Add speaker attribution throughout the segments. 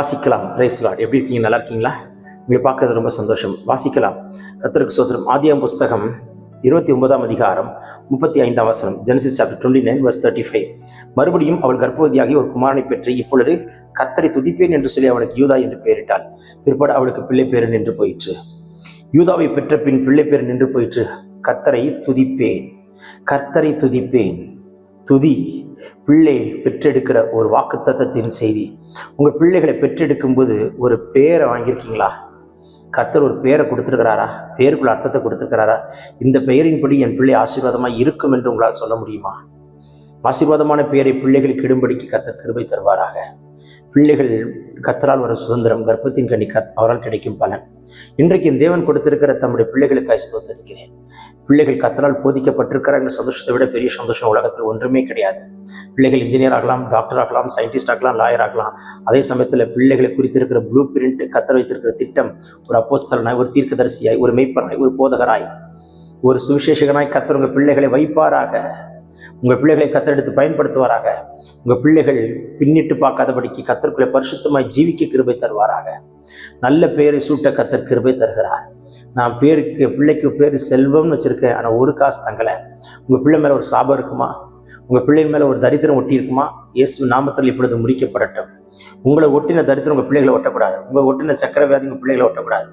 Speaker 1: வாசிக்கலாம். Praise lord. எப்படி இருக்கீங்க? நல்லா இருக்கீங்களா? உங்களை பார்க்கறது ரொம்ப சந்தோஷம். வாசிக்கலாம். கர்த்தருக்கு ஸ்தோத்திரம். ஆதியாகமம் புஸ்தகம் 29ஆம் அதிகாரம் 35ஆம் வசனம். Genesis chapter 29 verse 35. மறுபடியும் அவள் கர்ப்பவதியாகி ஒரு குமாரனை பெற்று இப்பொழுது கர்த்தரை துதிப்பேன் என்று சொல்லி அவனுக்கு யூதா என்று பெயரிட்டாள். பிற்பாடு அவளுக்கு பிள்ளை பேரு நின்று போயிற்று. யூதாவை பெற்ற பின் பிள்ளை பேரு நின்று போயிற்று. கர்த்தரை துதிப்பேன், கர்த்தரை துதிப்பேன். துதி பிள்ளை பெற்றெடுக்கிற ஒரு வாக்குத்தத்தத்தின் செய்தி. உங்கள் பிள்ளைகளை பெற்றெடுக்கும் போது ஒரு பேரை வாங்கியிருக்கீங்களா? கர்த்தர் ஒரு பேரை கொடுத்துருக்கிறாரா? பேருக்குள்ள அர்த்தத்தை கொடுத்துருக்கிறாரா? இந்த பெயரின்படி என் பிள்ளை ஆசீர்வாதமாக இருக்கும் என்று உங்களால் சொல்ல முடியுமா? ஆசீர்வாதமான பெயரை பிள்ளைகளுக்கு இடும்படிக்கு கர்த்தர் கிருபை தருவாராக. பிள்ளைகள் கர்த்தரால் வரும் சுதந்திரம், கர்ப்பத்தின் கனி அவரால் கிடைக்கும் பலன். இன்றைக்கு தேவன் கொடுத்திருக்கிற தம்முடைய பிள்ளைகளுக்காக ஸ்தோத்திரிக்கிறேன். பிள்ளைகள் கர்த்தரால் போதிக்கப்பட்டிருக்கிற சந்தோஷத்தை விட பெரிய சந்தோஷம் உலகத்தில் ஒன்றுமே கிடையாது. பிள்ளைகள் இன்ஜினியர் ஆகலாம், டாக்டர் ஆகலாம், சயின்டிஸ்ட் ஆகலாம், லாயர் ஆகலாம். அதே சமயத்தில் பிள்ளைகளை குறித்திருக்கிற ப்ளூ பிரிண்ட், கர்த்தர் வைத்திருக்கிற திட்டம், ஒரு அப்போஸ்தலனாய், ஒரு தீர்க்கதரிசியாய், ஒரு மெய்ப்பனாய், ஒரு போதகராய், ஒரு சுவிசேஷகனாய் கர்த்தர் உங்கள் பிள்ளைகளை வைப்பாராக. உங்கள் பிள்ளைகளை கர்த்தர் எடுத்து பயன்படுத்துவாராக. உங்கள் பிள்ளைகள் பின்னிட்டு பார்க்காதபடிக்கு கர்த்தருக்குள்ளே பரிசுத்தமாய் ஜீவிக்க கிருபை தருவாராக. நல்ல பெயரை சூட்ட கர்த்தர் கிருபை தருகிறார். நான் பிள்ளைக்கு பேர் செல்வம்னு வச்சிருக்கேன், ஆனால் ஒரு காசு தங்கலை. உங்கள் பிள்ளை மேலே ஒரு சாபம் இருக்குமா? உங்கள் பிள்ளைகள் மேலே ஒரு தரித்திரம் ஒட்டி இருக்குமா? இயேசு நாமத்தில் இப்பொழுது முறிக்கப்படட்டும். உங்களை ஒட்டின தரித்திரம் உங்கள் பிள்ளைகளை ஒட்டக்கூடாது. உங்களை ஒட்டின சக்கரவியாதி உங்கள் பிள்ளைகளை ஒட்டக்கூடாது.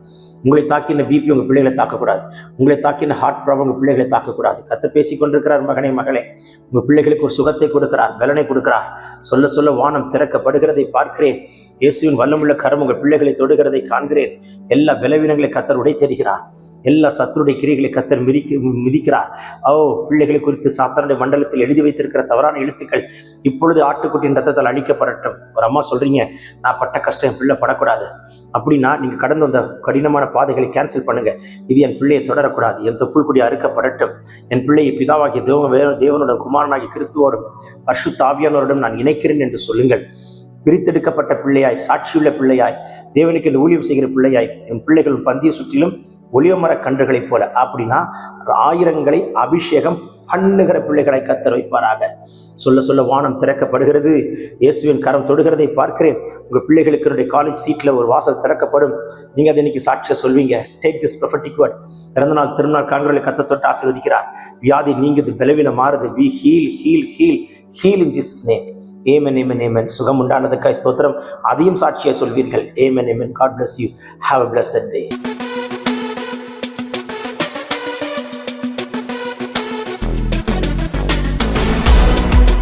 Speaker 1: உங்களை தாக்கின பிபி உங்கள் பிள்ளைகளை தாக்கக்கூடாது. உங்களை தாக்கின ஹார்ட் ப்ராப்ளம் உங்கள் பிள்ளைகளை தாக்கக்கூடாது. கர்த்தர் பேசி கொண்டிருக்கிறார். மகனே, மகளே, உங்கள் பிள்ளைகளுக்கு ஒரு சுகத்தை கொடுக்கிறார், பலனை கொடுக்கிறார். சொல்ல சொல்ல வானம் திறக்கப்படுகிறதை பார்க்கிறேன். இயேசுவின் வல்லமுள்ள கரம் உங்கள் பிள்ளைகளை தொடுகிறதை காண்கிறேன். எல்லா பலவீனங்களை கர்த்தர் உடைத்தெறிகிறார். எல்லா சத்துருடைய கிரிகளை கர்த்தர் மிதிக்கிறார். பிள்ளைகளை குறித்து சாத்தானுடைய மண்டலத்தில் எழுதி வைத்திருக்கிற தவறான எழுத்துக்கள் இப்பொழுது ஆட்டுக்குட்டியின் ரத்தத்தால் அழிக்கப்படட்டும். ஒரு அம்மா சொல்றீங்க, நான் பட்ட கஷ்டம் என் பிள்ளை படக்கூடாது அப்படின்னா நீங்க கடந்து வந்த கடினமான பாதைகளை கேன்சல் பண்ணுங்க. இது என் பிள்ளையை தொடரக்கூடாது. என் தொப்புள் கொடி அறுக்கப்படட்டும். என் பிள்ளையை பிதாவாகிய தேவனோட குமாரனாகிய கிறிஸ்துவோடும் பரிசுத்த ஆவியானவரோடும் நான் இணைக்கிறேன் என்று சொல்லுங்கள். பிரித்தெடுக்கப்பட்ட பிள்ளையாய், சாட்சியுள்ள பிள்ளையாய், தேவனுக்கு என்று ஊழியம் செய்கிற பிள்ளையாய், என் பிள்ளைகள் பந்திய சுற்றிலும் ஒளியமர கன்றுகளைப் போல, அப்படின்னா ஆயிரங்களை அபிஷேகம் பண்ணுகிற பிள்ளைகளை கர்த்தர் வைப்பாராக. சொல்ல சொல்ல வானம் திறக்கப்படுகிறது. இயேசுவின் கரம் தொடுகிறதை பார்க்கிறேன். உங்கள் பிள்ளைகளுக்கு என்னுடைய காலேஜ் சீட்டில் ஒரு வாசல் திறக்கப்படும். நீங்கள் அதை இன்னைக்கு சாட்சியை சொல்வீங்க. Take this prophetic word. பிறந்தநாள் திருநாள் காண்களை கர்த்தர் தொட்டு ஆசீர்வதிக்கிறார். வியாதி நீங்குது, பலவீனம் மாறுது. We heal heal heal heal in Jesus name. Amen, amen, amen. சுகம் உண்டானதுக்காய் ஸ்தோத்திரம். அதையும் சாட்சியை சொல்வீர்கள். Amen, amen. God bless you. Have a blessed day.